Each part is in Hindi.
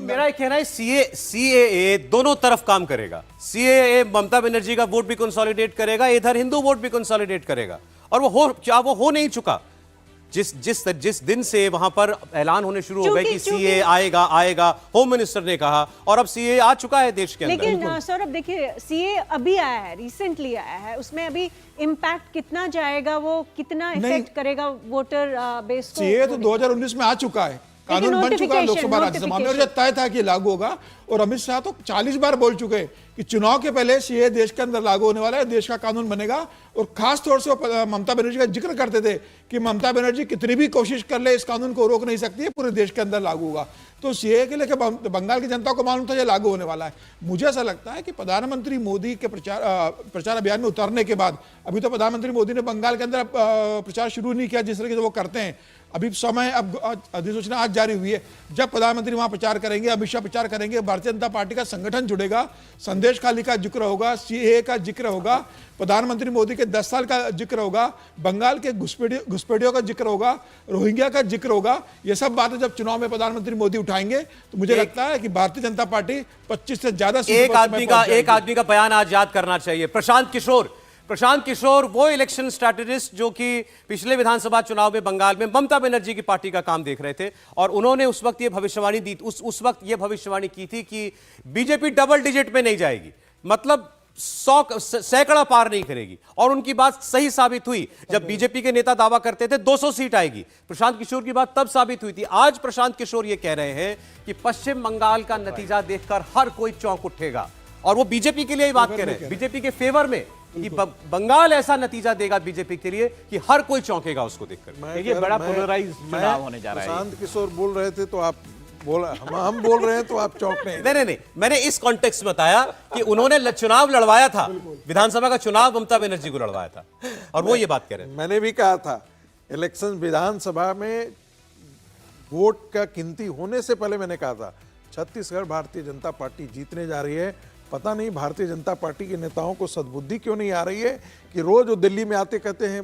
मेरा एक कहना है सीएए दोनों तरफ काम करेगा। सीएए ममता बनर्जी का वोट भी कंसोलिडेट करेगा, इधर हिंदू वोट भी कंसोलिडेट करेगा। और वो हो नहीं चुका। जिस दिन से वहां पर ऐलान होने शुरू हो गए कि सीए आएगा, होम मिनिस्टर ने कहा, और अब सीए आ चुका है देश के अंदर। लेकिन सौरभ देखिए, सीए अभी आया है, रिसेंटली आया है, उसमें अभी इम्पैक्ट कितना जाएगा, वो कितना इफेक्ट करेगा वोटर बेस को? सीए तो 2019 में आ चुका है, कानून बन चुका है लोकसभा राज्यसभा में, और जब तय था कि लागू होगा। और अमित शाह तो 40 बार बोल चुके हैं कि चुनाव के पहले सीए देश के अंदर लागू होने वाला है, देश का कानून बनेगा। और खास तौर से वो ममता बनर्जी का जिक्र करते थे कि ममता बनर्जी कितनी भी कोशिश कर ले इस कानून को रोक नहीं सकती है, पूरे देश के अंदर लागू होगा। तो सीए के लेकर बंगाल की जनता को मालूम था ये लागू होने वाला है। मुझे ऐसा लगता है कि प्रधानमंत्री मोदी के प्रचार अभियान में उतरने के बाद, अभी तो प्रधानमंत्री मोदी ने बंगाल के अंदर प्रचार शुरू नहीं किया जिस तरीके से वो करते हैं। अभी समय, अब अधिसूचना आज जारी हुई है, जब प्रधानमंत्री वहां प्रचार करेंगे, अमित शाह प्रचार करेंगे, भारतीय जनता पार्टी का संगठन जुड़ेगा, संदेश खाली का जिक्र होगा, सीए का जिक्र होगा, प्रधानमंत्री मोदी के 10 साल का जिक्र होगा, बंगाल के घुसपैठियों का जिक्र होगा, रोहिंग्या का जिक्र होगा। ये सब बातें जब चुनाव में प्रधानमंत्री मोदी उठाएंगे तो मुझे लगता है कि भारतीय जनता पार्टी 25 से ज्यादा एक आदमी का बयान आज याद करना चाहिए, प्रशांत किशोर, वो इलेक्शन स्ट्रैटेजिस्ट जो कि पिछले विधानसभा चुनाव में बंगाल में ममता बनर्जी की पार्टी का काम देख रहे थे, और उन्होंने उस वक्त ये भविष्यवाणी दी, उस वक्त ये भविष्यवाणी की थी कि बीजेपी डबल डिजिट में नहीं जाएगी, मतलब 100 सैकड़ा पार नहीं करेगी। और उनकी बात सही साबित हुई जब बीजेपी के नेता दावा करते थे 200 सीट आएगी। प्रशांत किशोर की बात तब साबित हुई थी। आज प्रशांत किशोर ये कह रहे हैं कि पश्चिम बंगाल का नतीजा देखकर हर कोई चौंक उठेगा, और वो बीजेपी के लिए ही बात कह रहे हैं, बीजेपी के फेवर में, कि बंगाल ऐसा नतीजा देगा बीजेपी के लिए कि हर कोई चौंकेगा उसको देखकर। ये बड़ा पोलराइज चुनाव होने जा रहा है। प्रशांत किशोर बोल रहे थे तो आप हम बोल रहे हैं तो आप चौंक नहीं, मैंने इस कॉन्टेक्स्ट में बताया कि उन्होंने चुनाव लड़वाया था, विधानसभा का चुनाव ममता बनर्जी को लड़वाया था, और वो ये बात कह रहे हैं। मैंने भी कहा था इलेक्शन विधानसभा में वोट का गिनती होने से पहले मैंने कहा था छत्तीसगढ़ भारतीय जनता पार्टी जीतने जा रही है। पता नहीं भारतीय जनता पार्टी के नेताओं को सद्बुद्धि क्यों नहीं आ रही है कि रोज वो दिल्ली में आते कहते हैं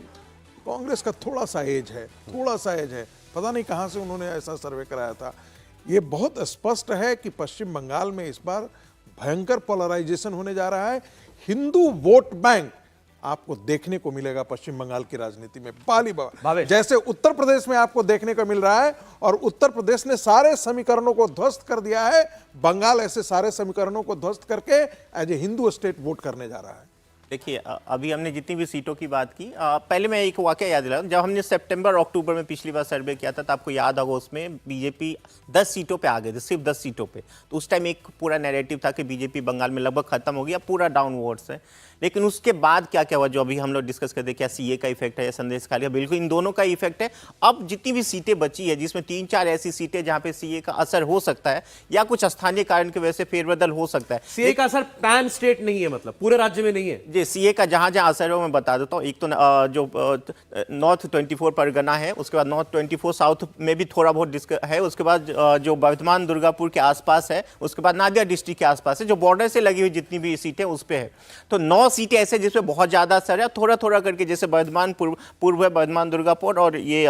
कांग्रेस का थोड़ा सा एज है। पता नहीं कहां से उन्होंने ऐसा सर्वे कराया था। ये बहुत स्पष्ट है कि पश्चिम बंगाल में इस बार भयंकर पोलराइजेशन होने जा रहा है। हिंदू वोट बैंक आपको देखने को मिलेगा पश्चिम बंगाल की राजनीति में बाली बाबा, जैसे उत्तर प्रदेश में आपको देखने को मिल रहा है। और उत्तर प्रदेश ने सारे समीकरणों को ध्वस्त कर दिया है, बंगाल ऐसे सारे समीकरणों को ध्वस्त करके as a Hindu state vote करने जा रहा है। देखिए, अभी हमने जितनी भी सीटों की बात की, पहले मैं एक वाकया याद दिलाऊं। जब हमने सितंबर अक्टूबर में पिछली बार सर्वे किया था तो आपको याद होगा उसमें बीजेपी 10 सीटों पे आ गए थे, सिर्फ 10 सीटों पे। तो उस टाइम एक पूरा नैरेटिव था कि बीजेपी बंगाल में लगभग खत्म हो गया, पूरा डाउनवर्ड्स है। लेकिन उसके बाद क्या क्या हुआ, जो अभी हम लोग डिस्कस करते हैं, क्या सीए का इफेक्ट है या संदेश खाली, बिल्कुल इन दोनों का इफेक्ट है। अब जितनी भी सीटें बची है, जिसमें 3-4 ऐसी सीटें जहां पे सीए का असर हो सकता है या कुछ स्थानीय कारण की वजह से फेरबदल हो सकता है। सीए का असर पैन स्टेट नहीं है, मतलब पूरे राज्य में नहीं है जी। सीए का जहां जहां असर है मैं बता देता हूँ। एक तो जो नॉर्थ 24 परगना है, उसके बाद नॉर्थ 24 साउथ में भी थोड़ा बहुत है, उसके बाद जो वर्धमान दुर्गापुर के आसपास है, उसके बाद नादिया डिस्ट्रिक्ट के आसपास है, जो बॉर्डर से लगी हुई जितनी भी सीटें उस पे है। तो 9 सीटें ऐसे जिसमें बहुत ज्यादा असर है, थोड़ा थोड़ा करके, जैसे वर्धमान पूर्व है, वर्धमान दुर्गापुर, और ये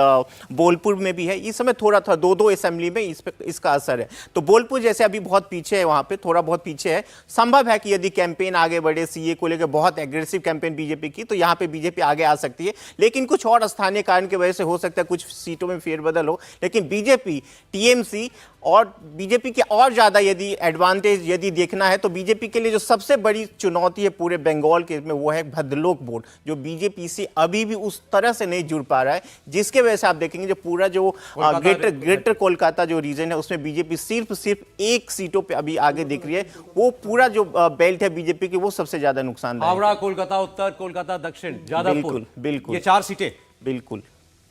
बोलपुर में भी है। इस समय थोड़ा 2-2 असेंबली में इसका असर है। तो बोलपुर जैसे अभी बहुत पीछे है, वहां पे थोड़ा बहुत पीछे है। संभव है कि यदि कैंपेन आगे बढ़े, सीए को लेकर बहुत एग्रेसिव कैंपेन बीजेपी की, तो यहां पे बीजेपी आगे आ सकती है। लेकिन कुछ और स्थानीय कारण की वजह से हो सकता है कुछ सीटों में फेरबदल हो। लेकिन बीजेपी, टीएमसी और बीजेपी के और ज्यादा यदि एडवांटेज यदि देखना है, तो बीजेपी के लिए जो सबसे बड़ी चुनौती है पूरे बंगाल के में, वो है भद्रलोक वोट, जो बीजेपी से अभी भी उस तरह से नहीं जुड़ पा रहा है, जिसके वजह से आप देखेंगे जो पूरा जो ग्रेटर कोलकाता जो रीजन है, उसमें बीजेपी सिर्फ 1 सीटों पे अभी आगे दिख रही है। वो पूरा जो बेल्ट है बीजेपी की, वो सबसे ज्यादा नुकसान है। हावड़ा, कोलकाता उत्तर, कोलकाता दक्षिण, बिल्कुल बिल्कुल, ये 4 सीटें बिल्कुल।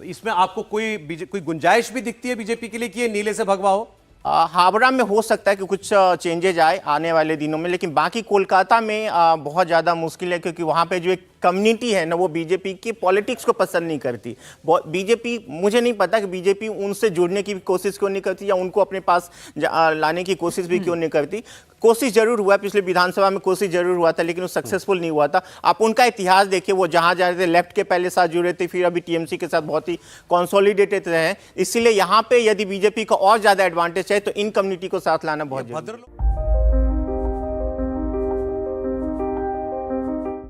तो इसमें आपको कोई गुंजाइश भी दिखती है बीजेपी के लिए कि ये नीले से भगवा हो? हावड़ा में हो सकता है कि कुछ चेंजेज आए आने वाले दिनों में, लेकिन बाकी कोलकाता में बहुत ज़्यादा मुश्किल है, क्योंकि वहाँ पे जो एक कम्युनिटी है ना वो बीजेपी की पॉलिटिक्स को पसंद नहीं करती। बीजेपी, मुझे नहीं पता कि बीजेपी उनसे जुड़ने की कोशिश क्यों नहीं करती या उनको अपने पास लाने की कोशिश भी क्यों नहीं करती। कोशिश जरूर हुआ, पिछले विधानसभा में कोशिश जरूर हुआ था, लेकिन वो सक्सेसफुल नहीं हुआ था। आप उनका इतिहास देखिए, वो जहां जा रहे थे लेफ्ट के पहले साथ जुड़े थे, फिर अभी टीएमसी के साथ बहुत ही कंसोलिडेटेड रहे हैं। इसीलिए यहां पे यदि बीजेपी को और ज्यादा एडवांटेज है तो इन कम्युनिटी को साथ लाना बहुत जरूरी है।